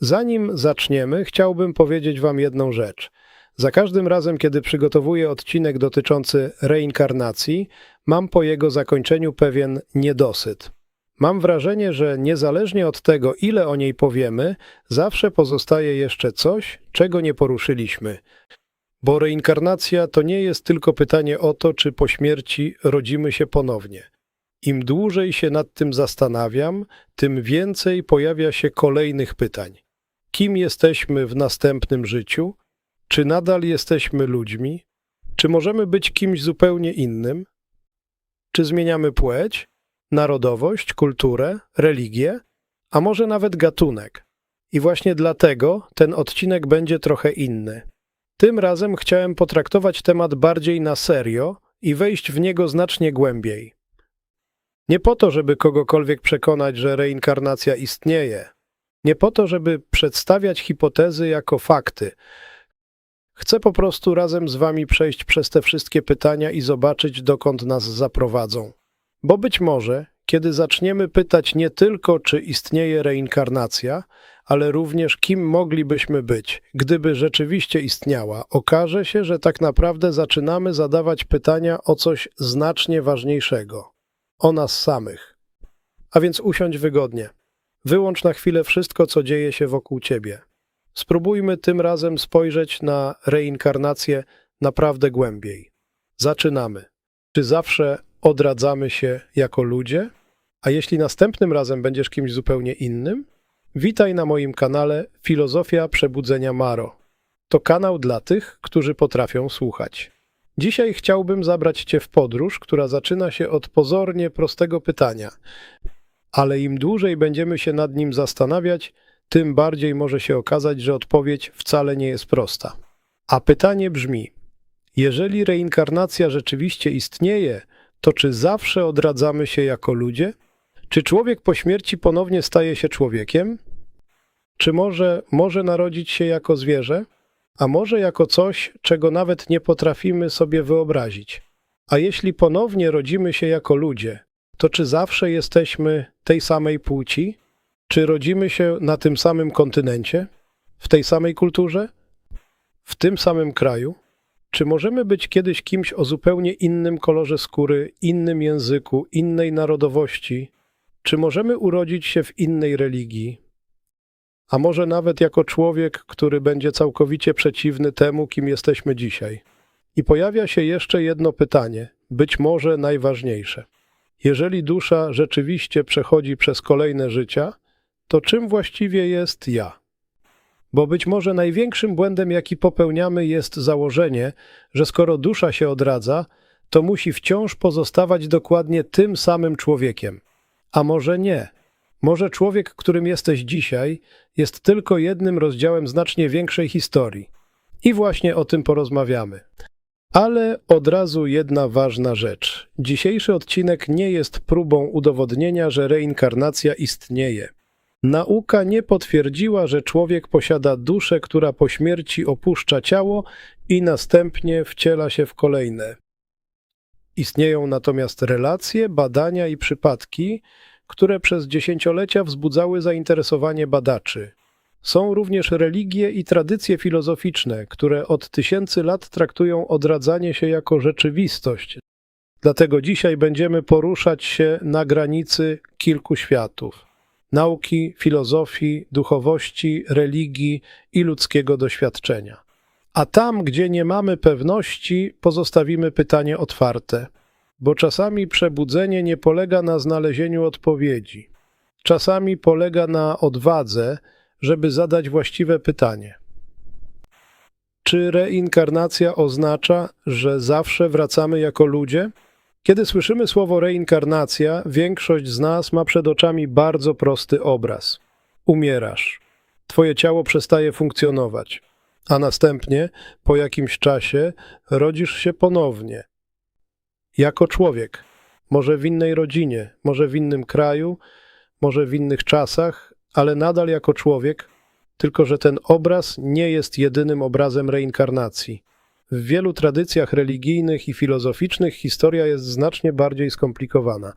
Zanim zaczniemy, chciałbym powiedzieć Wam jedną rzecz. Za każdym razem, kiedy przygotowuję odcinek dotyczący reinkarnacji, mam po jego zakończeniu pewien niedosyt. Mam wrażenie, że niezależnie od tego, ile o niej powiemy, zawsze pozostaje jeszcze coś, czego nie poruszyliśmy. Bo reinkarnacja to nie jest tylko pytanie o to, czy po śmierci rodzimy się ponownie. Im dłużej się nad tym zastanawiam, tym więcej pojawia się kolejnych pytań. Kim jesteśmy w następnym życiu? Czy nadal jesteśmy ludźmi? Czy możemy być kimś zupełnie innym? Czy zmieniamy płeć, narodowość, kulturę, religię, a może nawet gatunek? I właśnie dlatego ten odcinek będzie trochę inny. Tym razem chciałem potraktować temat bardziej na serio i wejść w niego znacznie głębiej. Nie po to, żeby kogokolwiek przekonać, że reinkarnacja istnieje. Nie po to, żeby przedstawiać hipotezy jako fakty. Chcę po prostu razem z Wami przejść przez te wszystkie pytania i zobaczyć, dokąd nas zaprowadzą. Bo być może, kiedy zaczniemy pytać nie tylko, czy istnieje reinkarnacja, ale również kim moglibyśmy być, gdyby rzeczywiście istniała, okaże się, że tak naprawdę zaczynamy zadawać pytania o coś znacznie ważniejszego. O nas samych. A więc usiądź wygodnie. Wyłącz na chwilę wszystko, co dzieje się wokół Ciebie. Spróbujmy tym razem spojrzeć na reinkarnację naprawdę głębiej. Zaczynamy. Czy zawsze odradzamy się jako ludzie? A jeśli następnym razem będziesz kimś zupełnie innym? Witaj na moim kanale Filozofia Przebudzenia Maro. To kanał dla tych, którzy potrafią słuchać. Dzisiaj chciałbym zabrać Cię w podróż, która zaczyna się od pozornie prostego pytania. Ale im dłużej będziemy się nad nim zastanawiać, tym bardziej może się okazać, że odpowiedź wcale nie jest prosta. A pytanie brzmi: jeżeli reinkarnacja rzeczywiście istnieje, to czy zawsze odradzamy się jako ludzie? Czy człowiek po śmierci ponownie staje się człowiekiem? Czy może narodzić się jako zwierzę? A może jako coś, czego nawet nie potrafimy sobie wyobrazić? A jeśli ponownie rodzimy się jako ludzie, to czy zawsze jesteśmy tej samej płci? Czy rodzimy się na tym samym kontynencie? W tej samej kulturze? W tym samym kraju? Czy możemy być kiedyś kimś o zupełnie innym kolorze skóry, innym języku, innej narodowości? Czy możemy urodzić się w innej religii? A może nawet jako człowiek, który będzie całkowicie przeciwny temu, kim jesteśmy dzisiaj? I pojawia się jeszcze jedno pytanie, być może najważniejsze. Jeżeli dusza rzeczywiście przechodzi przez kolejne życia, to czym właściwie jest ja? Bo być może największym błędem, jaki popełniamy, jest założenie, że skoro dusza się odradza, to musi wciąż pozostawać dokładnie tym samym człowiekiem. A może nie? Może człowiek, którym jesteś dzisiaj, jest tylko jednym rozdziałem znacznie większej historii. I właśnie o tym porozmawiamy. Ale od razu jedna ważna rzecz. Dzisiejszy odcinek nie jest próbą udowodnienia, że reinkarnacja istnieje. Nauka nie potwierdziła, że człowiek posiada duszę, która po śmierci opuszcza ciało i następnie wciela się w kolejne. Istnieją natomiast relacje, badania i przypadki, które przez dziesięciolecia wzbudzały zainteresowanie badaczy. Są również religie i tradycje filozoficzne, które od tysięcy lat traktują odradzanie się jako rzeczywistość. Dlatego dzisiaj będziemy poruszać się na granicy kilku światów: nauki, filozofii, duchowości, religii i ludzkiego doświadczenia. A tam, gdzie nie mamy pewności, pozostawimy pytanie otwarte, bo czasami przebudzenie nie polega na znalezieniu odpowiedzi. Czasami polega na odwadze, żeby zadać właściwe pytanie. Czy reinkarnacja oznacza, że zawsze wracamy jako ludzie? Kiedy słyszymy słowo reinkarnacja, większość z nas ma przed oczami bardzo prosty obraz. Umierasz. Twoje ciało przestaje funkcjonować. A następnie, po jakimś czasie, rodzisz się ponownie. Jako człowiek. Może w innej rodzinie, może w innym kraju, może w innych czasach, ale nadal jako człowiek, tylko że ten obraz nie jest jedynym obrazem reinkarnacji. W wielu tradycjach religijnych i filozoficznych historia jest znacznie bardziej skomplikowana.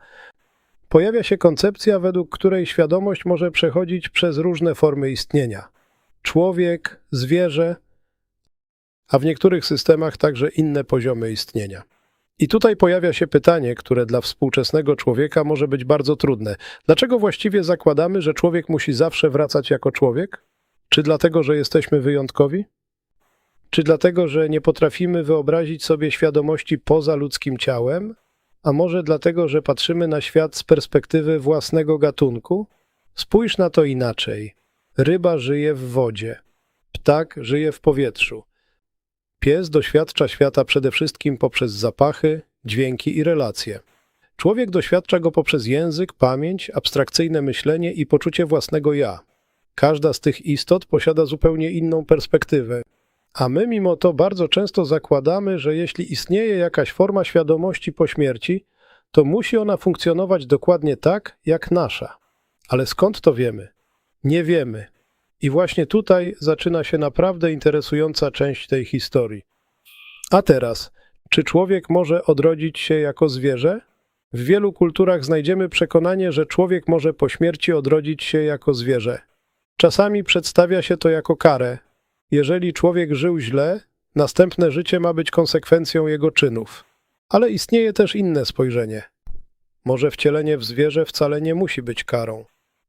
Pojawia się koncepcja, według której świadomość może przechodzić przez różne formy istnienia. człowiek, zwierzę, a w niektórych systemach także inne poziomy istnienia. I tutaj pojawia się pytanie, które dla współczesnego człowieka może być bardzo trudne. Dlaczego właściwie zakładamy, że człowiek musi zawsze wracać jako człowiek? Czy dlatego, że jesteśmy wyjątkowi? Czy dlatego, że nie potrafimy wyobrazić sobie świadomości poza ludzkim ciałem? A może dlatego, że patrzymy na świat z perspektywy własnego gatunku? Spójrz na to inaczej. Ryba żyje w wodzie. Ptak żyje w powietrzu. Pies doświadcza świata przede wszystkim poprzez zapachy, dźwięki i relacje. Człowiek doświadcza go poprzez język, pamięć, abstrakcyjne myślenie i poczucie własnego ja. Każda z tych istot posiada zupełnie inną perspektywę. A my mimo to bardzo często zakładamy, że jeśli istnieje jakaś forma świadomości po śmierci, to musi ona funkcjonować dokładnie tak, jak nasza. Ale skąd to wiemy? Nie wiemy. I właśnie tutaj zaczyna się naprawdę interesująca część tej historii. A teraz, czy człowiek może odrodzić się jako zwierzę? W wielu kulturach znajdziemy przekonanie, że człowiek może po śmierci odrodzić się jako zwierzę. Czasami przedstawia się to jako karę. Jeżeli człowiek żył źle, następne życie ma być konsekwencją jego czynów. Ale istnieje też inne spojrzenie. Może wcielenie w zwierzę wcale nie musi być karą.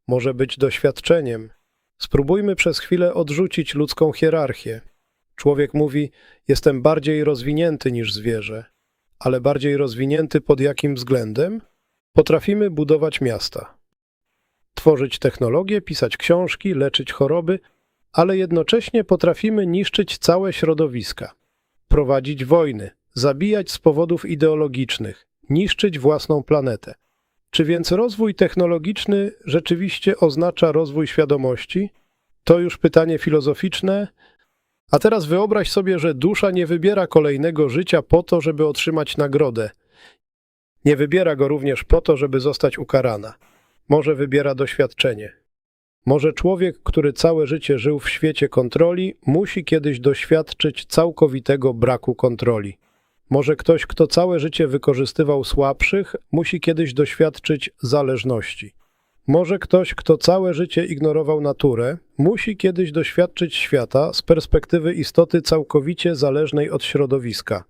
Może być doświadczeniem. Spróbujmy przez chwilę odrzucić ludzką hierarchię. Człowiek mówi, jestem bardziej rozwinięty niż zwierzę. Ale bardziej rozwinięty pod jakim względem? Potrafimy budować miasta. Tworzyć technologie, pisać książki, leczyć choroby, ale jednocześnie potrafimy niszczyć całe środowiska. Prowadzić wojny, zabijać z powodów ideologicznych, niszczyć własną planetę. Czy więc rozwój technologiczny rzeczywiście oznacza rozwój świadomości? To już pytanie filozoficzne. A teraz wyobraź sobie, że dusza nie wybiera kolejnego życia po to, żeby otrzymać nagrodę. Nie wybiera go również po to, żeby zostać ukarana. Może wybiera doświadczenie. Może człowiek, który całe życie żył w świecie kontroli, musi kiedyś doświadczyć całkowitego braku kontroli. Może ktoś, kto całe życie wykorzystywał słabszych, musi kiedyś doświadczyć zależności. Może ktoś, kto całe życie ignorował naturę, musi kiedyś doświadczyć świata z perspektywy istoty całkowicie zależnej od środowiska.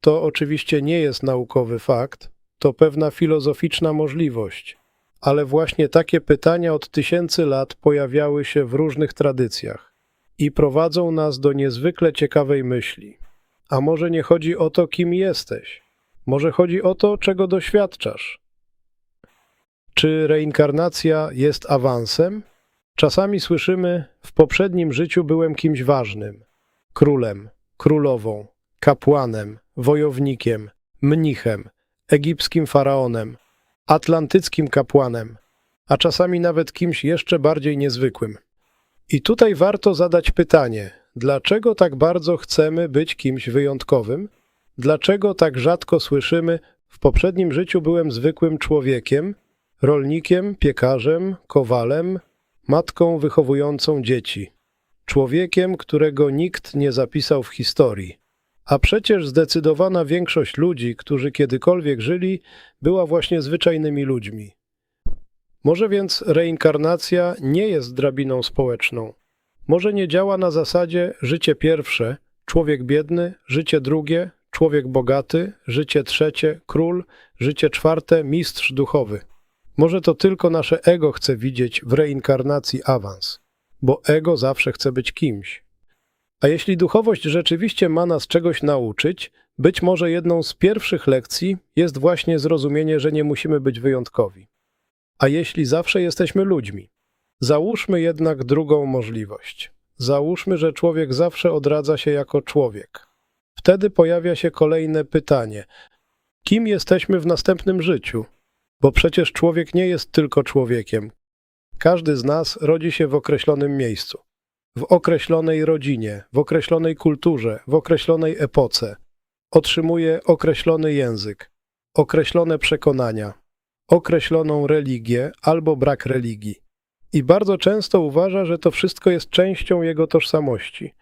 To oczywiście nie jest naukowy fakt, to pewna filozoficzna możliwość. Ale właśnie takie pytania od tysięcy lat pojawiały się w różnych tradycjach i prowadzą nas do niezwykle ciekawej myśli. A może nie chodzi o to, kim jesteś? Może chodzi o to, czego doświadczasz? Czy reinkarnacja jest awansem? Czasami słyszymy, w poprzednim życiu byłem kimś ważnym. Królem, królową, kapłanem, wojownikiem, mnichem, egipskim faraonem, atlantyckim kapłanem, a czasami nawet kimś jeszcze bardziej niezwykłym. I tutaj warto zadać pytanie, dlaczego tak bardzo chcemy być kimś wyjątkowym? Dlaczego tak rzadko słyszymy, w poprzednim życiu byłem zwykłym człowiekiem, rolnikiem, piekarzem, kowalem, matką wychowującą dzieci, człowiekiem, którego nikt nie zapisał w historii. A przecież zdecydowana większość ludzi, którzy kiedykolwiek żyli, była właśnie zwyczajnymi ludźmi. Może więc reinkarnacja nie jest drabiną społeczną. Może nie działa na zasadzie życie pierwsze, człowiek biedny, życie drugie, człowiek bogaty, życie trzecie, król, życie czwarte, mistrz duchowy. Może to tylko nasze ego chce widzieć w reinkarnacji awans, bo ego zawsze chce być kimś. A jeśli duchowość rzeczywiście ma nas czegoś nauczyć, być może jedną z pierwszych lekcji jest właśnie zrozumienie, że nie musimy być wyjątkowi. A jeśli zawsze jesteśmy ludźmi? Załóżmy jednak drugą możliwość. Załóżmy, że człowiek zawsze odradza się jako człowiek. Wtedy pojawia się kolejne pytanie. Kim jesteśmy w następnym życiu? Bo przecież człowiek nie jest tylko człowiekiem. Każdy z nas rodzi się w określonym miejscu. W określonej rodzinie, w określonej kulturze, w określonej epoce. Otrzymuje określony język, określone przekonania, określoną religię albo brak religii. I bardzo często uważa, że to wszystko jest częścią jego tożsamości.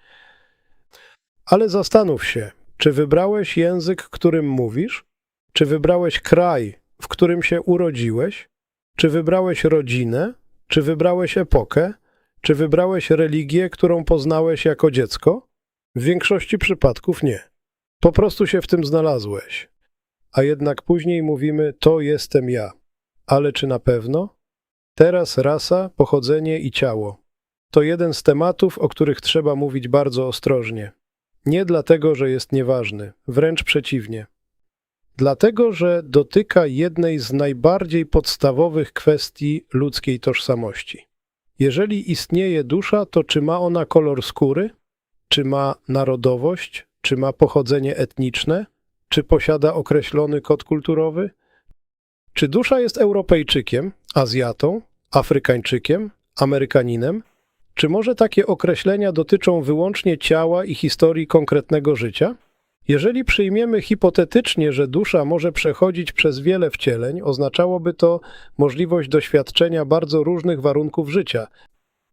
Ale zastanów się, czy wybrałeś język, którym mówisz? Czy wybrałeś kraj, w którym się urodziłeś? Czy wybrałeś rodzinę? Czy wybrałeś epokę? Czy wybrałeś religię, którą poznałeś jako dziecko? W większości przypadków nie. Po prostu się w tym znalazłeś. A jednak później mówimy, to jestem ja. Ale czy na pewno? Teraz rasa, pochodzenie i ciało. To jeden z tematów, o których trzeba mówić bardzo ostrożnie. Nie dlatego, że jest nieważny, wręcz przeciwnie. Dlatego, że dotyka jednej z najbardziej podstawowych kwestii ludzkiej tożsamości. Jeżeli istnieje dusza, to czy ma ona kolor skóry? Czy ma narodowość? Czy ma pochodzenie etniczne? Czy posiada określony kod kulturowy? Czy dusza jest Europejczykiem, Azjatą, Afrykańczykiem, Amerykaninem? Czy może takie określenia dotyczą wyłącznie ciała i historii konkretnego życia? Jeżeli przyjmiemy hipotetycznie, że dusza może przechodzić przez wiele wcieleń, oznaczałoby to możliwość doświadczenia bardzo różnych warunków życia,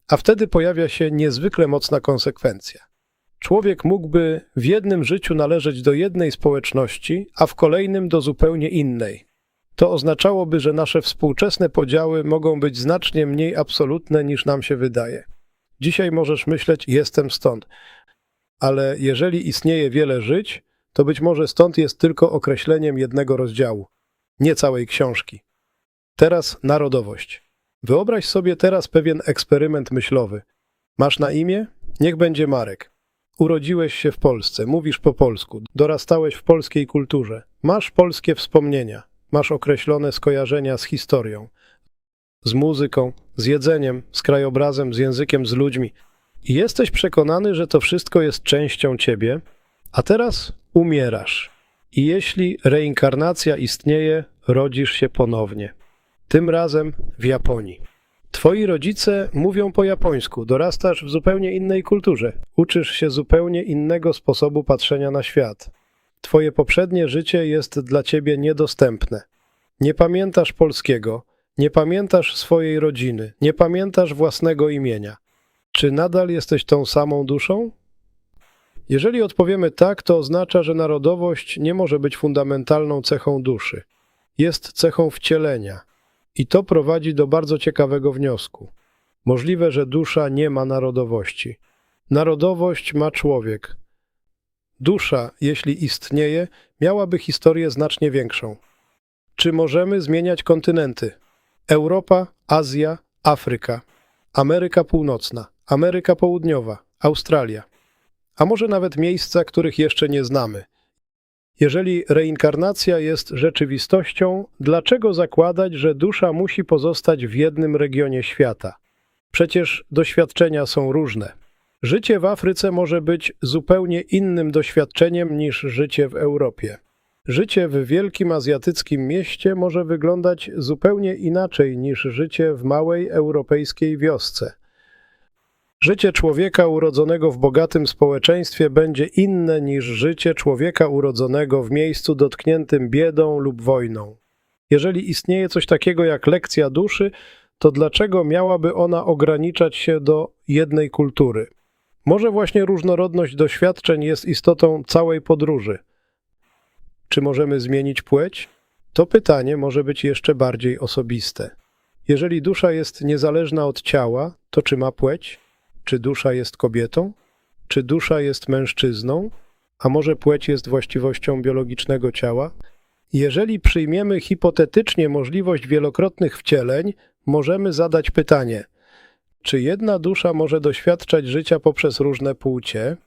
a wtedy pojawia się niezwykle mocna konsekwencja. Człowiek mógłby w jednym życiu należeć do jednej społeczności, a w kolejnym do zupełnie innej. To oznaczałoby, że nasze współczesne podziały mogą być znacznie mniej absolutne niż nam się wydaje. Dzisiaj możesz myśleć, jestem stąd, ale jeżeli istnieje wiele żyć, to być może stąd jest tylko określeniem jednego rozdziału, nie całej książki. Teraz narodowość. Wyobraź sobie teraz pewien eksperyment myślowy. Masz na imię? Niech będzie Marek. Urodziłeś się w Polsce, mówisz po polsku, dorastałeś w polskiej kulturze, masz polskie wspomnienia, masz określone skojarzenia z historią, z muzyką, z jedzeniem, z krajobrazem, z językiem, z ludźmi. I jesteś przekonany, że to wszystko jest częścią ciebie, a teraz umierasz. I jeśli reinkarnacja istnieje, rodzisz się ponownie. Tym razem w Japonii. Twoi rodzice mówią po japońsku, dorastasz w zupełnie innej kulturze, uczysz się zupełnie innego sposobu patrzenia na świat. Twoje poprzednie życie jest dla ciebie niedostępne. Nie pamiętasz polskiego, nie pamiętasz swojej rodziny, nie pamiętasz własnego imienia. Czy nadal jesteś tą samą duszą? Jeżeli odpowiemy tak, to oznacza, że narodowość nie może być fundamentalną cechą duszy. Jest cechą wcielenia. I to prowadzi do bardzo ciekawego wniosku. Możliwe, że dusza nie ma narodowości. Narodowość ma człowiek. Dusza, jeśli istnieje, miałaby historię znacznie większą. Czy możemy zmieniać kontynenty? Europa, Azja, Afryka, Ameryka Północna, Ameryka Południowa, Australia. A może nawet miejsca, których jeszcze nie znamy. Jeżeli reinkarnacja jest rzeczywistością, dlaczego zakładać, że dusza musi pozostać w jednym regionie świata? Przecież doświadczenia są różne. Życie w Afryce może być zupełnie innym doświadczeniem niż życie w Europie. Życie w wielkim azjatyckim mieście może wyglądać zupełnie inaczej niż życie w małej europejskiej wiosce. Życie człowieka urodzonego w bogatym społeczeństwie będzie inne niż życie człowieka urodzonego w miejscu dotkniętym biedą lub wojną. Jeżeli istnieje coś takiego jak lekcja duszy, to dlaczego miałaby ona ograniczać się do jednej kultury? Może właśnie różnorodność doświadczeń jest istotą całej podróży. Czy możemy zmienić płeć? To pytanie może być jeszcze bardziej osobiste. Jeżeli dusza jest niezależna od ciała, to czy ma płeć? Czy dusza jest kobietą? Czy dusza jest mężczyzną? A może płeć jest właściwością biologicznego ciała? Jeżeli przyjmiemy hipotetycznie możliwość wielokrotnych wcieleń, możemy zadać pytanie, czy jedna dusza może doświadczać życia poprzez różne płcie?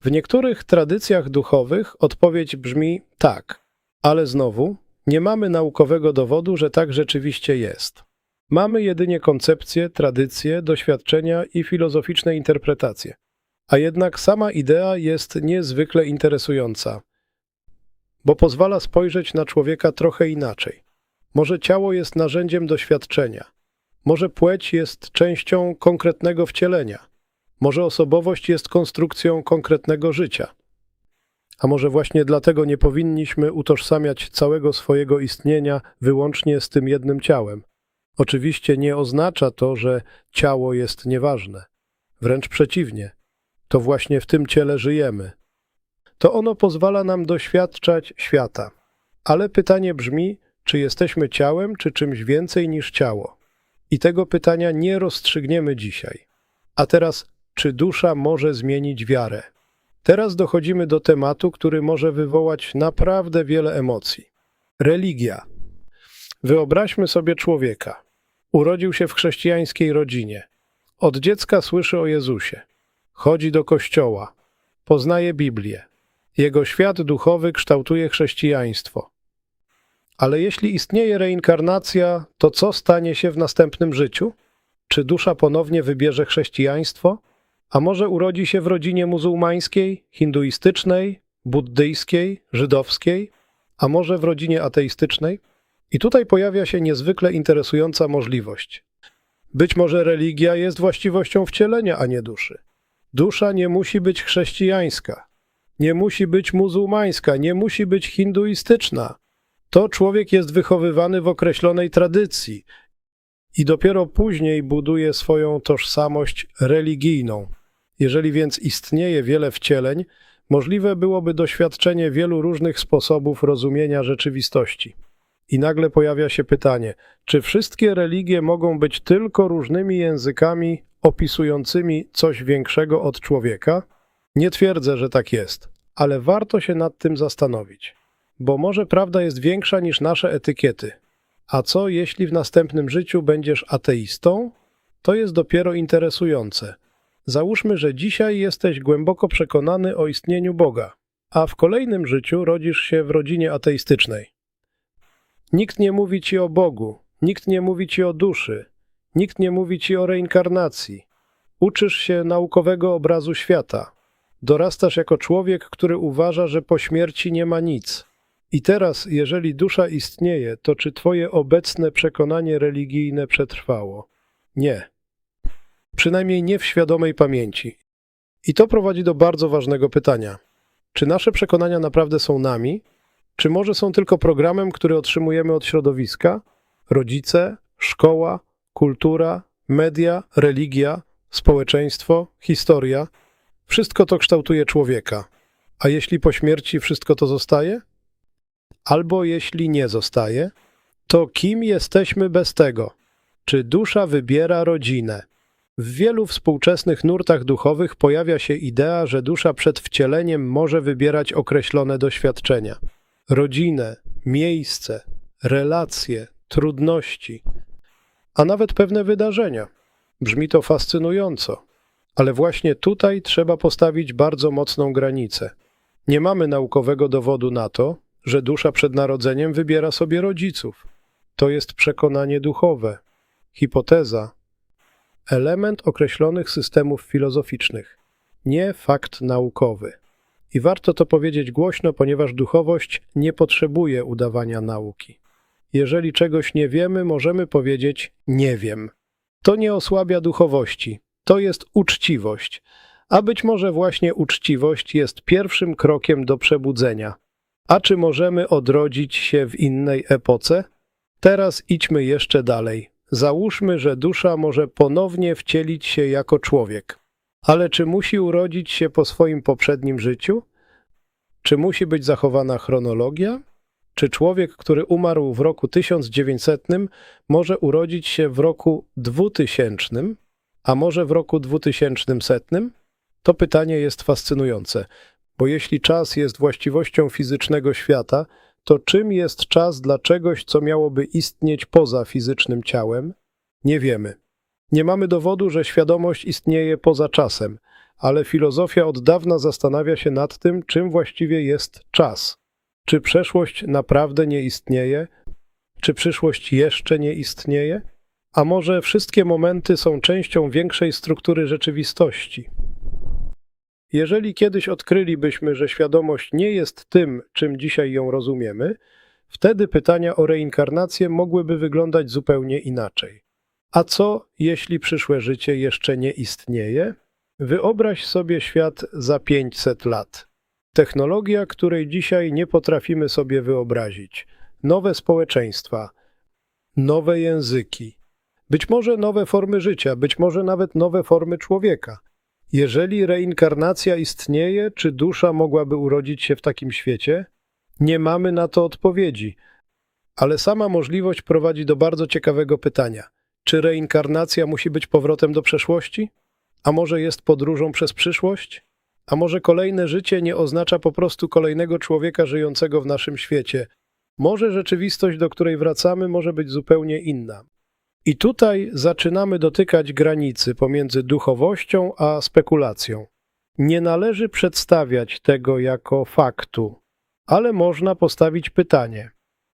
W niektórych tradycjach duchowych odpowiedź brzmi tak, ale znowu nie mamy naukowego dowodu, że tak rzeczywiście jest. Mamy jedynie koncepcje, tradycje, doświadczenia i filozoficzne interpretacje. A jednak sama idea jest niezwykle interesująca, bo pozwala spojrzeć na człowieka trochę inaczej. Może ciało jest narzędziem doświadczenia, może płeć jest częścią konkretnego wcielenia, może osobowość jest konstrukcją konkretnego życia. A może właśnie dlatego nie powinniśmy utożsamiać całego swojego istnienia wyłącznie z tym jednym ciałem. Oczywiście nie oznacza to, że ciało jest nieważne. Wręcz przeciwnie, to właśnie w tym ciele żyjemy. To ono pozwala nam doświadczać świata. Ale pytanie brzmi, czy jesteśmy ciałem, czy czymś więcej niż ciało? I tego pytania nie rozstrzygniemy dzisiaj. A teraz, czy dusza może zmienić wiarę? Teraz dochodzimy do tematu, który może wywołać naprawdę wiele emocji. Religia. Wyobraźmy sobie człowieka. Urodził się w chrześcijańskiej rodzinie. Od dziecka słyszy o Jezusie. Chodzi do kościoła. Poznaje Biblię. Jego świat duchowy kształtuje chrześcijaństwo. Ale jeśli istnieje reinkarnacja, to co stanie się w następnym życiu? Czy dusza ponownie wybierze chrześcijaństwo? A może urodzi się w rodzinie muzułmańskiej, hinduistycznej, buddyjskiej, żydowskiej? A może w rodzinie ateistycznej? I tutaj pojawia się niezwykle interesująca możliwość. Być może religia jest właściwością wcielenia, a nie duszy. Dusza nie musi być chrześcijańska, nie musi być muzułmańska, nie musi być hinduistyczna. To człowiek jest wychowywany w określonej tradycji i dopiero później buduje swoją tożsamość religijną. Jeżeli więc istnieje wiele wcieleń, możliwe byłoby doświadczenie wielu różnych sposobów rozumienia rzeczywistości. I nagle pojawia się pytanie, czy wszystkie religie mogą być tylko różnymi językami opisującymi coś większego od człowieka? Nie twierdzę, że tak jest, ale warto się nad tym zastanowić, bo może prawda jest większa niż nasze etykiety. A co jeśli w następnym życiu będziesz ateistą? To jest dopiero interesujące. Załóżmy, że dzisiaj jesteś głęboko przekonany o istnieniu Boga, a w kolejnym życiu rodzisz się w rodzinie ateistycznej. Nikt nie mówi ci o Bogu, nikt nie mówi ci o duszy, nikt nie mówi ci o reinkarnacji. Uczysz się naukowego obrazu świata. Dorastasz jako człowiek, który uważa, że po śmierci nie ma nic. I teraz, jeżeli dusza istnieje, to czy twoje obecne przekonanie religijne przetrwało? Nie. Przynajmniej nie w świadomej pamięci. I to prowadzi do bardzo ważnego pytania. Czy nasze przekonania naprawdę są nami? Czy może są tylko programem, który otrzymujemy od środowiska? Rodzice, szkoła, kultura, media, religia, społeczeństwo, historia. Wszystko to kształtuje człowieka. A jeśli po śmierci wszystko to zostaje? Albo jeśli nie zostaje, to kim jesteśmy bez tego? Czy dusza wybiera rodzinę? W wielu współczesnych nurtach duchowych pojawia się idea, że dusza przed wcieleniem może wybierać określone doświadczenia. Rodzinę, miejsce, relacje, trudności, a nawet pewne wydarzenia. Brzmi to fascynująco, ale właśnie tutaj trzeba postawić bardzo mocną granicę. Nie mamy naukowego dowodu na to, że dusza przed narodzeniem wybiera sobie rodziców. To jest przekonanie duchowe, hipoteza, element określonych systemów filozoficznych, nie fakt naukowy. I warto to powiedzieć głośno, ponieważ duchowość nie potrzebuje udawania nauki. Jeżeli czegoś nie wiemy, możemy powiedzieć nie wiem. To nie osłabia duchowości, to jest uczciwość. A być może właśnie uczciwość jest pierwszym krokiem do przebudzenia. A czy możemy odrodzić się w innej epoce? Teraz idźmy jeszcze dalej. Załóżmy, że dusza może ponownie wcielić się jako człowiek. Ale czy musi urodzić się po swoim poprzednim życiu? Czy musi być zachowana chronologia? Czy człowiek, który umarł w roku 1900, może urodzić się w roku 2000, a może w roku 2100? To pytanie jest fascynujące, bo jeśli czas jest właściwością fizycznego świata, to czym jest czas dla czegoś, co miałoby istnieć poza fizycznym ciałem? Nie wiemy. Nie mamy dowodu, że świadomość istnieje poza czasem, ale filozofia od dawna zastanawia się nad tym, czym właściwie jest czas. Czy przeszłość naprawdę nie istnieje? Czy przyszłość jeszcze nie istnieje? A może wszystkie momenty są częścią większej struktury rzeczywistości? Jeżeli kiedyś odkrylibyśmy, że świadomość nie jest tym, czym dzisiaj ją rozumiemy, wtedy pytania o reinkarnację mogłyby wyglądać zupełnie inaczej. A co, jeśli przyszłe życie jeszcze nie istnieje? Wyobraź sobie świat za 500 lat. Technologia, której dzisiaj nie potrafimy sobie wyobrazić. Nowe społeczeństwa, nowe języki, być może nowe formy życia, być może nawet nowe formy człowieka. Jeżeli reinkarnacja istnieje, czy dusza mogłaby urodzić się w takim świecie? Nie mamy na to odpowiedzi, ale sama możliwość prowadzi do bardzo ciekawego pytania. Czy reinkarnacja musi być powrotem do przeszłości? A może jest podróżą przez przyszłość? A może kolejne życie nie oznacza po prostu kolejnego człowieka żyjącego w naszym świecie? Może rzeczywistość, do której wracamy, może być zupełnie inna. I tutaj zaczynamy dotykać granicy pomiędzy duchowością a spekulacją. Nie należy przedstawiać tego jako faktu, ale można postawić pytanie.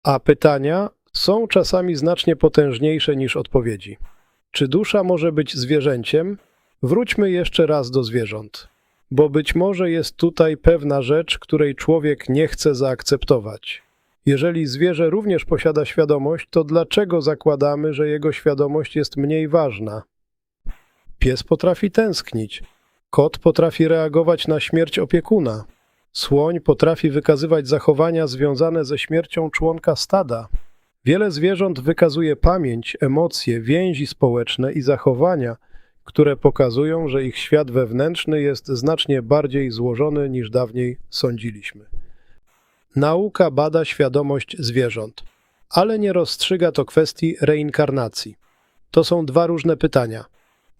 A pytania są czasami znacznie potężniejsze niż odpowiedzi. Czy dusza może być zwierzęciem? Wróćmy jeszcze raz do zwierząt, bo być może jest tutaj pewna rzecz, której człowiek nie chce zaakceptować. Jeżeli zwierzę również posiada świadomość, to dlaczego zakładamy, że jego świadomość jest mniej ważna? Pies potrafi tęsknić, kot potrafi reagować na śmierć opiekuna, słoń potrafi wykazywać zachowania związane ze śmiercią członka stada. Wiele zwierząt wykazuje pamięć, emocje, więzi społeczne i zachowania, które pokazują, że ich świat wewnętrzny jest znacznie bardziej złożony niż dawniej sądziliśmy. Nauka bada świadomość zwierząt, ale nie rozstrzyga to kwestii reinkarnacji. To są dwa różne pytania.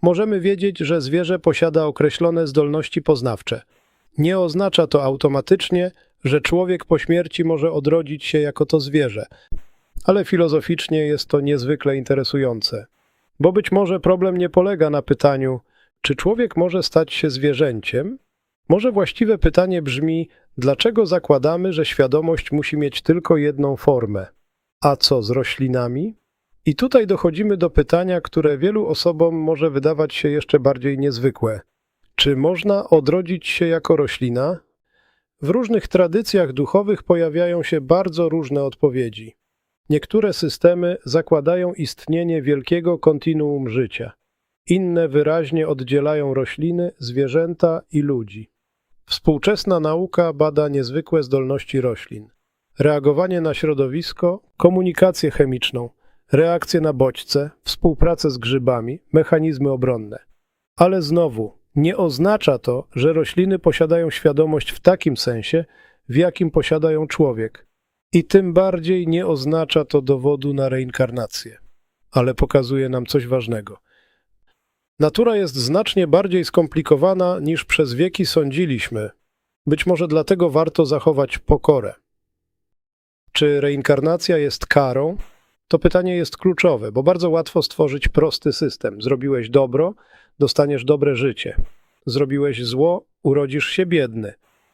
Możemy wiedzieć, że zwierzę posiada określone zdolności poznawcze. Nie oznacza to automatycznie, że człowiek po śmierci może odrodzić się jako to zwierzę, ale filozoficznie jest to niezwykle interesujące. Bo być może problem nie polega na pytaniu, czy człowiek może stać się zwierzęciem? Może właściwe pytanie brzmi, dlaczego zakładamy, że świadomość musi mieć tylko jedną formę? A co z roślinami? I tutaj dochodzimy do pytania, które wielu osobom może wydawać się jeszcze bardziej niezwykłe. Czy można odrodzić się jako roślina? W różnych tradycjach duchowych pojawiają się bardzo różne odpowiedzi. Niektóre systemy zakładają istnienie wielkiego kontinuum życia. Inne wyraźnie oddzielają rośliny, zwierzęta i ludzi. Współczesna nauka bada niezwykłe zdolności roślin. Reagowanie na środowisko, komunikację chemiczną, reakcje na bodźce, współpracę z grzybami, mechanizmy obronne. Ale znowu, nie oznacza to, że rośliny posiadają świadomość w takim sensie, w jakim posiada ją człowiek. I tym bardziej nie oznacza to dowodu na reinkarnację. Ale pokazuje nam coś ważnego. Natura jest znacznie bardziej skomplikowana niż przez wieki sądziliśmy. Być może dlatego warto zachować pokorę. Czy reinkarnacja jest karą? To pytanie jest kluczowe, bo bardzo łatwo stworzyć prosty system. Zrobiłeś dobro, dostaniesz dobre życie. Zrobiłeś zło, urodzisz się biedny.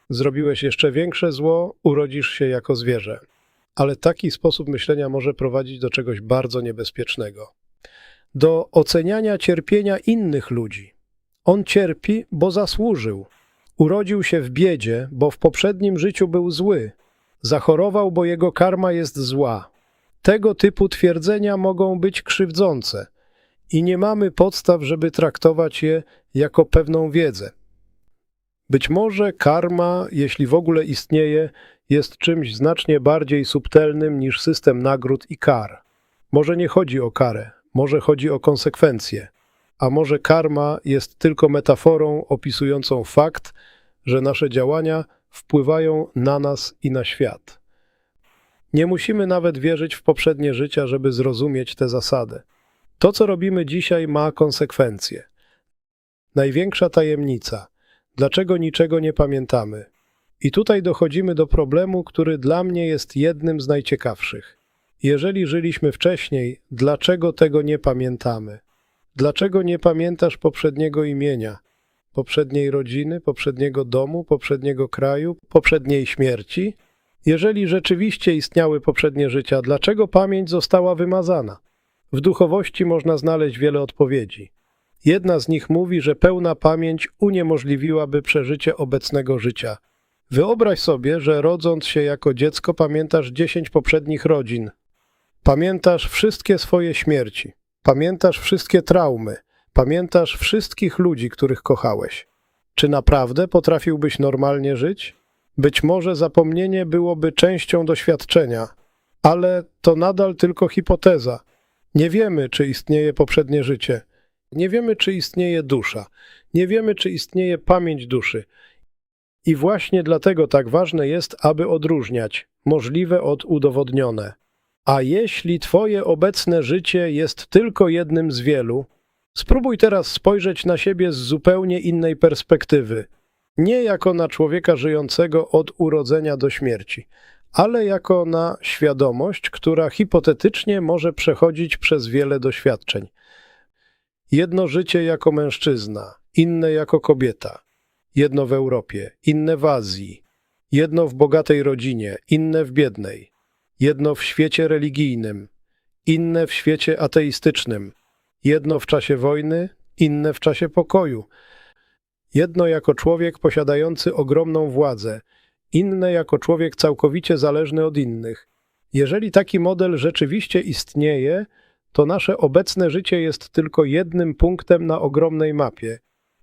Zrobiłeś jeszcze większe zło, urodzisz się jako zwierzę. Ale taki sposób myślenia może prowadzić do czegoś bardzo niebezpiecznego. Do oceniania cierpienia innych ludzi. On cierpi, bo zasłużył. Urodził się w biedzie, bo w poprzednim życiu był zły. Zachorował, bo jego karma jest zła. Tego typu twierdzenia mogą być krzywdzące i nie mamy podstaw, żeby traktować je jako pewną wiedzę. Być może karma, jeśli w ogóle istnieje, jest czymś znacznie bardziej subtelnym niż system nagród i kar. Może nie chodzi o karę, może chodzi o konsekwencje, a może karma jest tylko metaforą opisującą fakt, że nasze działania wpływają na nas i na świat. Nie musimy nawet wierzyć w poprzednie życia, żeby zrozumieć tę zasadę. To, co robimy dzisiaj, ma konsekwencje. Największa tajemnica. Dlaczego niczego nie pamiętamy? I tutaj dochodzimy do problemu, który dla mnie jest jednym z najciekawszych. Jeżeli żyliśmy wcześniej, dlaczego tego nie pamiętamy? Dlaczego nie pamiętasz poprzedniego imienia, poprzedniej rodziny, poprzedniego domu, poprzedniego kraju, poprzedniej śmierci? Jeżeli rzeczywiście istniały poprzednie życia, dlaczego pamięć została wymazana? W duchowości można znaleźć wiele odpowiedzi. Jedna z nich mówi, że pełna pamięć uniemożliwiłaby przeżycie obecnego życia. Wyobraź sobie, że rodząc się jako dziecko pamiętasz 10 poprzednich rodzin. Pamiętasz wszystkie swoje śmierci. Pamiętasz wszystkie traumy. Pamiętasz wszystkich ludzi, których kochałeś. Czy naprawdę potrafiłbyś normalnie żyć? Być może zapomnienie byłoby częścią doświadczenia, ale to nadal tylko hipoteza. Nie wiemy, czy istnieje poprzednie życie. Nie wiemy, czy istnieje dusza. Nie wiemy, czy istnieje pamięć duszy. I właśnie dlatego tak ważne jest, aby odróżniać możliwe od udowodnione. A jeśli twoje obecne życie jest tylko jednym z wielu, Spróbuj teraz spojrzeć na siebie z zupełnie innej perspektywy. Nie jako na człowieka żyjącego od urodzenia do śmierci, ale jako na świadomość, która hipotetycznie może przechodzić przez wiele doświadczeń. Jedno życie jako mężczyzna, inne jako kobieta. Jedno w Europie, inne w Azji. Jedno w bogatej rodzinie, inne w biednej. Jedno w świecie religijnym, inne w świecie ateistycznym. Jedno w czasie wojny, inne w czasie pokoju. Jedno jako człowiek posiadający ogromną władzę, inne jako człowiek całkowicie zależny od innych. Jeżeli taki model rzeczywiście istnieje, to nasze obecne życie jest tylko jednym punktem na ogromnej mapie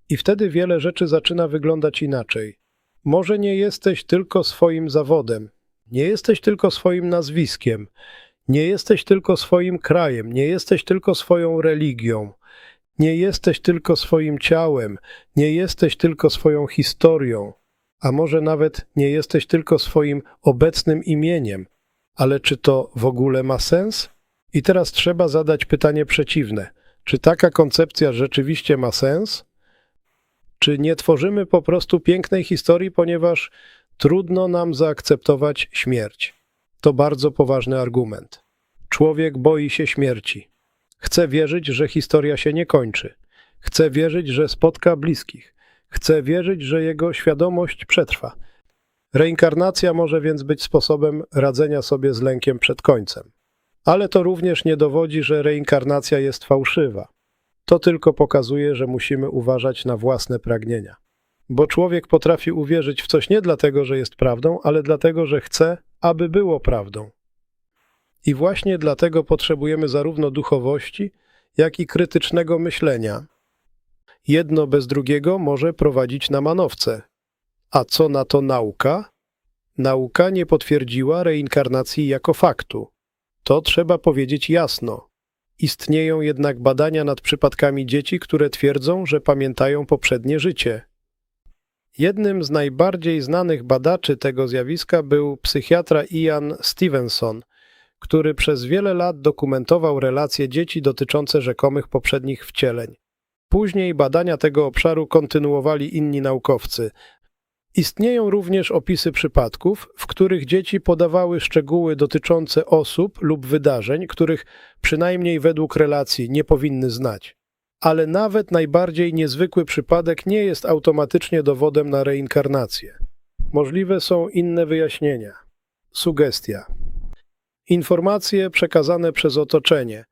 i wtedy wiele rzeczy zaczyna wyglądać inaczej. Może nie jesteś tylko swoim zawodem, nie jesteś tylko swoim nazwiskiem, nie jesteś tylko swoim krajem, nie jesteś tylko swoją religią, nie jesteś tylko swoim ciałem, nie jesteś tylko swoją historią, a może nawet nie jesteś tylko swoim obecnym imieniem. Ale czy to w ogóle ma sens? I teraz trzeba zadać pytanie przeciwne. Czy taka koncepcja rzeczywiście ma sens? Czy nie tworzymy po prostu pięknej historii, ponieważ trudno nam zaakceptować śmierć? To bardzo poważny argument. Człowiek boi się śmierci. Chce wierzyć, że historia się nie kończy. Chce wierzyć, że spotka bliskich. Chce wierzyć, że jego świadomość przetrwa. Reinkarnacja może więc być sposobem radzenia sobie z lękiem przed końcem. Ale to również nie dowodzi, że reinkarnacja jest fałszywa. To tylko pokazuje, że musimy uważać na własne pragnienia. Bo człowiek potrafi uwierzyć w coś nie dlatego, że jest prawdą, ale dlatego, że chce, aby było prawdą. I właśnie dlatego potrzebujemy zarówno duchowości, jak i krytycznego myślenia. Jedno bez drugiego może prowadzić na manowce. A co na to nauka? Nauka nie potwierdziła reinkarnacji jako faktu. To trzeba powiedzieć jasno. Istnieją jednak badania nad przypadkami dzieci, które twierdzą, że pamiętają poprzednie życie. Jednym z najbardziej znanych badaczy tego zjawiska był psychiatra Ian Stevenson, który przez wiele lat dokumentował relacje dzieci dotyczące rzekomych poprzednich wcieleń. Później badania tego obszaru kontynuowali inni naukowcy. Istnieją również opisy przypadków, w których dzieci podawały szczegóły dotyczące osób lub wydarzeń, których przynajmniej według relacji nie powinny znać. Ale nawet najbardziej niezwykły przypadek nie jest automatycznie dowodem na reinkarnację. Możliwe są inne wyjaśnienia. Sugestia. Informacje przekazane przez otoczenie,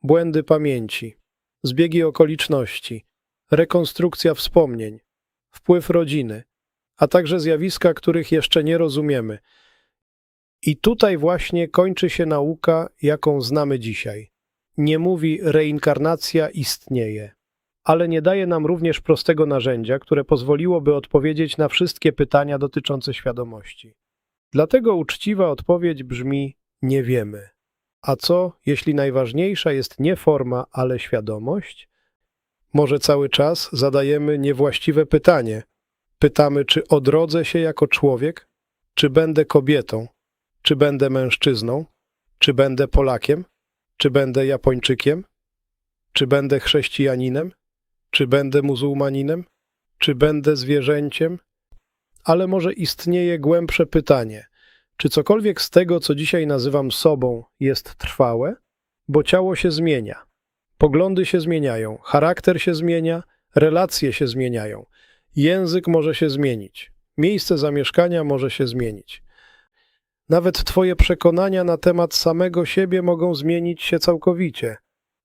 błędy pamięci, zbiegi okoliczności, rekonstrukcja wspomnień, wpływ rodziny, a także zjawiska, których jeszcze nie rozumiemy. I tutaj właśnie kończy się nauka, jaką znamy dzisiaj. Nie mówi reinkarnacja istnieje, ale nie daje nam również prostego narzędzia, które pozwoliłoby odpowiedzieć na wszystkie pytania dotyczące świadomości. Dlatego uczciwa odpowiedź brzmi: nie wiemy. A co, jeśli najważniejsza jest nie forma, ale świadomość? Może cały czas zadajemy niewłaściwe pytanie. Pytamy, czy odrodzę się jako człowiek, czy będę kobietą, czy będę mężczyzną, czy będę Polakiem, czy będę Japończykiem, czy będę chrześcijaninem, czy będę muzułmaninem, czy będę zwierzęciem? Ale może istnieje głębsze pytanie, czy cokolwiek z tego, co dzisiaj nazywam sobą, jest trwałe? Bo ciało się zmienia, poglądy się zmieniają, charakter się zmienia, relacje się zmieniają, język może się zmienić, miejsce zamieszkania może się zmienić. Nawet twoje przekonania na temat samego siebie mogą zmienić się całkowicie,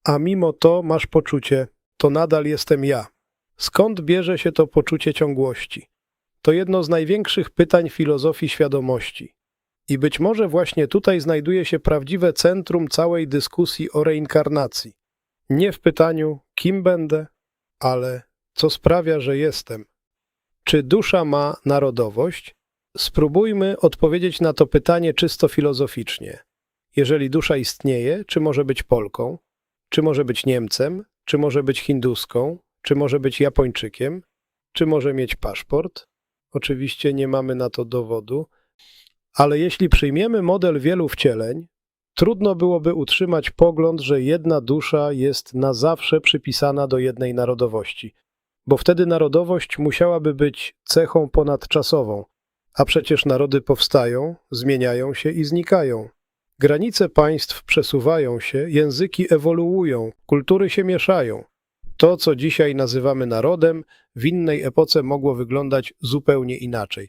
a mimo to masz poczucie, to nadal jestem ja. Skąd bierze się to poczucie ciągłości? To jedno z największych pytań filozofii świadomości. I być może właśnie tutaj znajduje się prawdziwe centrum całej dyskusji o reinkarnacji. Nie w pytaniu, kim będę, ale co sprawia, że jestem. Czy dusza ma narodowość? Spróbujmy odpowiedzieć na to pytanie czysto filozoficznie. Jeżeli dusza istnieje, czy może być Polką? Czy może być Niemcem? Czy może być Hinduską? Czy może być Japończykiem? Czy może mieć paszport? Oczywiście nie mamy na to dowodu. Ale jeśli przyjmiemy model wielu wcieleń, Trudno byłoby utrzymać pogląd, że jedna dusza jest na zawsze przypisana do jednej narodowości, bo wtedy narodowość musiałaby być cechą ponadczasową, a przecież narody powstają, zmieniają się i znikają. Granice państw przesuwają się, języki ewoluują, kultury się mieszają. To, co dzisiaj nazywamy narodem, w innej epoce mogło wyglądać zupełnie inaczej.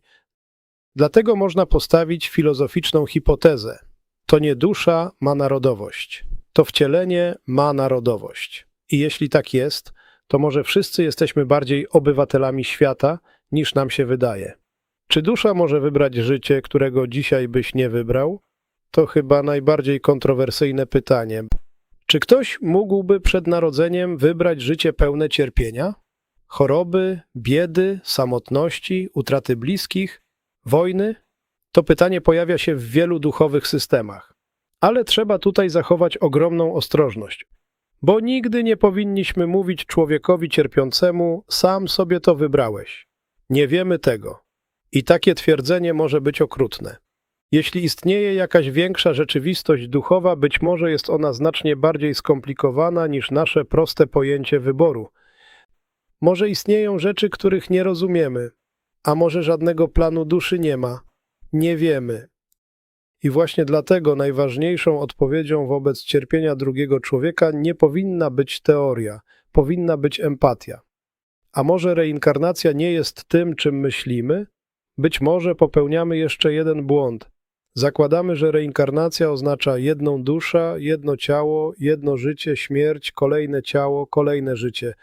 Dlatego można postawić filozoficzną hipotezę. To nie dusza ma narodowość, to wcielenie ma narodowość. I jeśli tak jest, to może wszyscy jesteśmy bardziej obywatelami świata, niż nam się wydaje. Czy dusza może wybrać życie, którego dzisiaj byś nie wybrał? To chyba najbardziej kontrowersyjne pytanie. Czy ktoś mógłby przed narodzeniem wybrać życie pełne cierpienia? Choroby, biedy, samotności, utraty bliskich, wojny? To pytanie pojawia się w wielu duchowych systemach. Ale trzeba tutaj zachować ogromną ostrożność, bo nigdy nie powinniśmy mówić człowiekowi cierpiącemu: sam sobie to wybrałeś. Nie wiemy tego. I takie twierdzenie może być okrutne. Jeśli istnieje jakaś większa rzeczywistość duchowa, być może jest ona znacznie bardziej skomplikowana niż nasze proste pojęcie wyboru. Może istnieją rzeczy, których nie rozumiemy, a może żadnego planu duszy nie ma. Nie wiemy. I właśnie dlatego najważniejszą odpowiedzią wobec cierpienia drugiego człowieka nie powinna być teoria, powinna być empatia. A może reinkarnacja nie jest tym, czym myślimy? Być może popełniamy jeszcze jeden błąd. Zakładamy, że reinkarnacja oznacza jedną duszę, jedno ciało, jedno życie, śmierć, kolejne ciało, kolejne życie.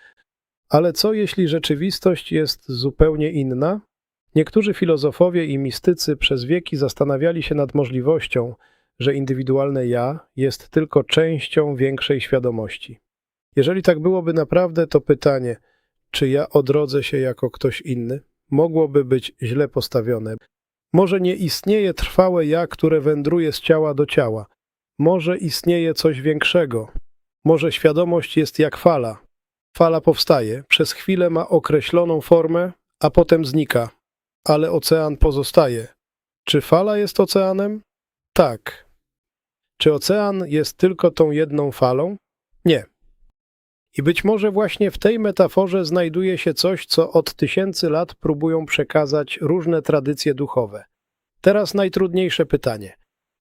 Ale co jeśli rzeczywistość jest zupełnie inna? Niektórzy filozofowie i mistycy przez wieki zastanawiali się nad możliwością, że indywidualne ja jest tylko częścią większej świadomości. Jeżeli tak byłoby naprawdę, to pytanie, czy ja odrodzę się jako ktoś inny, mogłoby być źle postawione. Może nie istnieje trwałe ja, które wędruje z ciała do ciała. Może istnieje coś większego. Może świadomość jest jak fala. Fala powstaje, przez chwilę ma określoną formę, a potem znika. Ale ocean pozostaje. Czy fala jest oceanem? Tak. Czy ocean jest tylko tą jedną falą? Nie. I być może właśnie w tej metaforze znajduje się coś, co od tysięcy lat próbują przekazać różne tradycje duchowe. Teraz najtrudniejsze pytanie.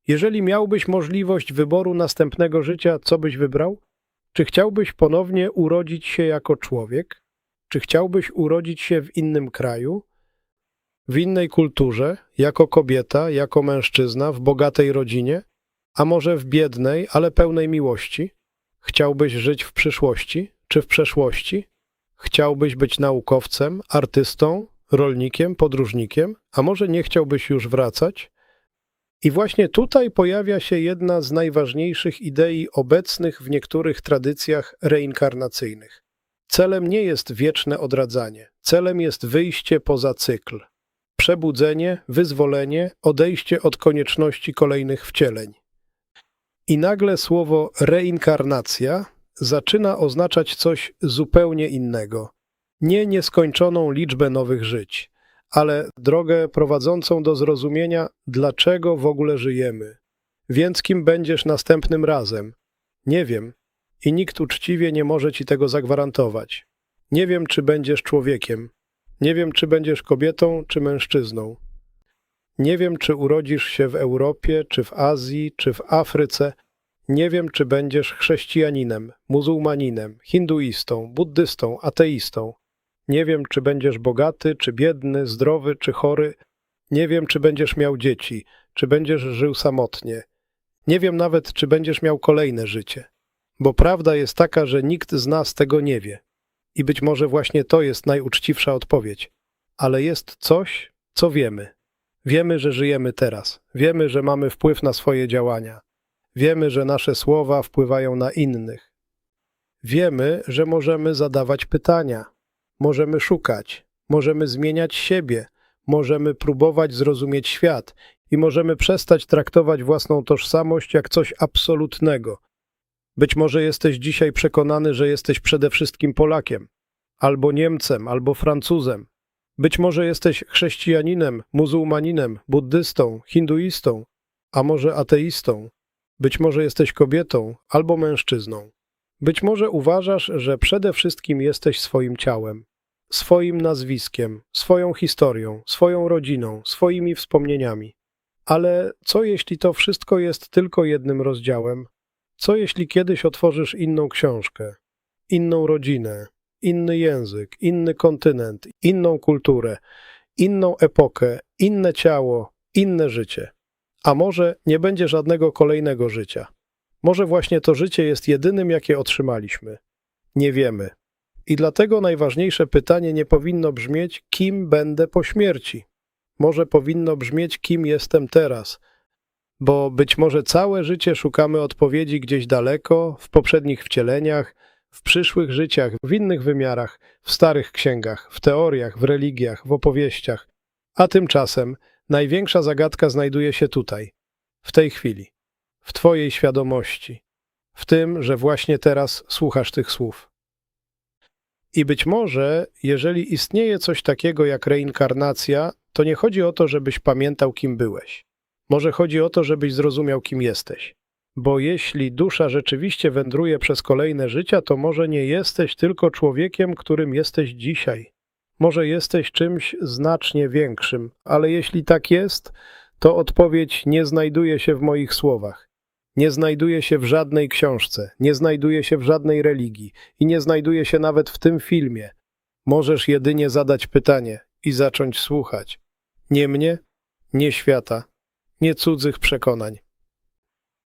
Jeżeli miałbyś możliwość wyboru następnego życia, co byś wybrał? Czy chciałbyś ponownie urodzić się jako człowiek? Czy chciałbyś urodzić się w innym kraju? W innej kulturze, jako kobieta, jako mężczyzna, w bogatej rodzinie? A może w biednej, ale pełnej miłości? Chciałbyś żyć w przyszłości czy w przeszłości? Chciałbyś być naukowcem, artystą, rolnikiem, podróżnikiem? A może nie chciałbyś już wracać? I właśnie tutaj pojawia się jedna z najważniejszych idei obecnych w niektórych tradycjach reinkarnacyjnych. Celem nie jest wieczne odradzanie. Celem jest wyjście poza cykl. Przebudzenie, wyzwolenie, odejście od konieczności kolejnych wcieleń. I nagle słowo reinkarnacja zaczyna oznaczać coś zupełnie innego. Nie nieskończoną liczbę nowych żyć, ale drogę prowadzącą do zrozumienia, dlaczego w ogóle żyjemy. Więc kim będziesz następnym razem? Nie wiem i nikt uczciwie nie może ci tego zagwarantować. Nie wiem, czy będziesz człowiekiem. Nie wiem, czy będziesz kobietą, czy mężczyzną. Nie wiem, czy urodzisz się w Europie, czy w Azji, czy w Afryce. Nie wiem, czy będziesz chrześcijaninem, muzułmaninem, hinduistą, buddystą, ateistą. Nie wiem, czy będziesz bogaty, czy biedny, zdrowy, czy chory. Nie wiem, czy będziesz miał dzieci, czy będziesz żył samotnie. Nie wiem nawet, czy będziesz miał kolejne życie. Bo prawda jest taka, że nikt z nas tego nie wie. I być może właśnie to jest najuczciwsza odpowiedź. Ale jest coś, co wiemy. Wiemy, że żyjemy teraz. Wiemy, że mamy wpływ na swoje działania. Wiemy, że nasze słowa wpływają na innych. Wiemy, że możemy zadawać pytania. Możemy szukać. Możemy zmieniać siebie. Możemy próbować zrozumieć świat. I możemy przestać traktować własną tożsamość jak coś absolutnego. Być może jesteś dzisiaj przekonany, że jesteś przede wszystkim Polakiem, albo Niemcem, albo Francuzem. Być może jesteś chrześcijaninem, muzułmaninem, buddystą, hinduistą, a może ateistą. Być może jesteś kobietą albo mężczyzną. Być może uważasz, że przede wszystkim jesteś swoim ciałem, swoim nazwiskiem, swoją historią, swoją rodziną, swoimi wspomnieniami. Ale co jeśli to wszystko jest tylko jednym rozdziałem? Co jeśli kiedyś otworzysz inną książkę, inną rodzinę, inny język, inny kontynent, inną kulturę, inną epokę, inne ciało, inne życie? A może nie będzie żadnego kolejnego życia? Może właśnie to życie jest jedynym, jakie otrzymaliśmy? Nie wiemy. I dlatego najważniejsze pytanie nie powinno brzmieć, kim będę po śmierci. Może powinno brzmieć, kim jestem teraz. Bo być może całe życie szukamy odpowiedzi gdzieś daleko, w poprzednich wcieleniach, w przyszłych życiach, w innych wymiarach, w starych księgach, w teoriach, w religiach, w opowieściach. A tymczasem największa zagadka znajduje się tutaj, w tej chwili, w Twojej świadomości, w tym, że właśnie teraz słuchasz tych słów. I być może, jeżeli istnieje coś takiego jak reinkarnacja, to nie chodzi o to, żebyś pamiętał, kim byłeś. Może chodzi o to, żebyś zrozumiał, kim jesteś. Bo jeśli dusza rzeczywiście wędruje przez kolejne życia, to może nie jesteś tylko człowiekiem, którym jesteś dzisiaj. Może jesteś czymś znacznie większym, ale jeśli tak jest, to odpowiedź nie znajduje się w moich słowach. Nie znajduje się w żadnej książce, nie znajduje się w żadnej religii i nie znajduje się nawet w tym filmie. Możesz jedynie zadać pytanie i zacząć słuchać. Nie mnie, nie świata, nie cudzych przekonań,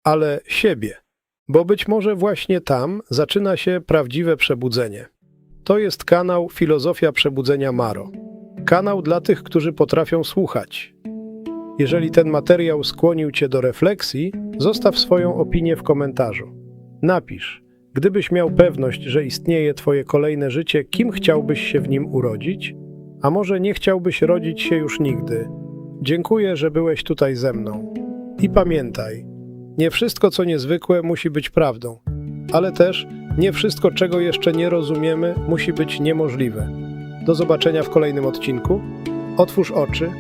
ale siebie, bo być może właśnie tam zaczyna się prawdziwe przebudzenie. To jest kanał Filozofia Przebudzenia Maro. Kanał dla tych, którzy potrafią słuchać. Jeżeli ten materiał skłonił Cię do refleksji, zostaw swoją opinię w komentarzu. Napisz, gdybyś miał pewność, że istnieje Twoje kolejne życie, kim chciałbyś się w nim urodzić? A może nie chciałbyś rodzić się już nigdy? Dziękuję, że byłeś tutaj ze mną. I pamiętaj, nie wszystko, co niezwykłe, musi być prawdą, ale też nie wszystko, czego jeszcze nie rozumiemy, musi być niemożliwe. Do zobaczenia w kolejnym odcinku. Otwórz oczy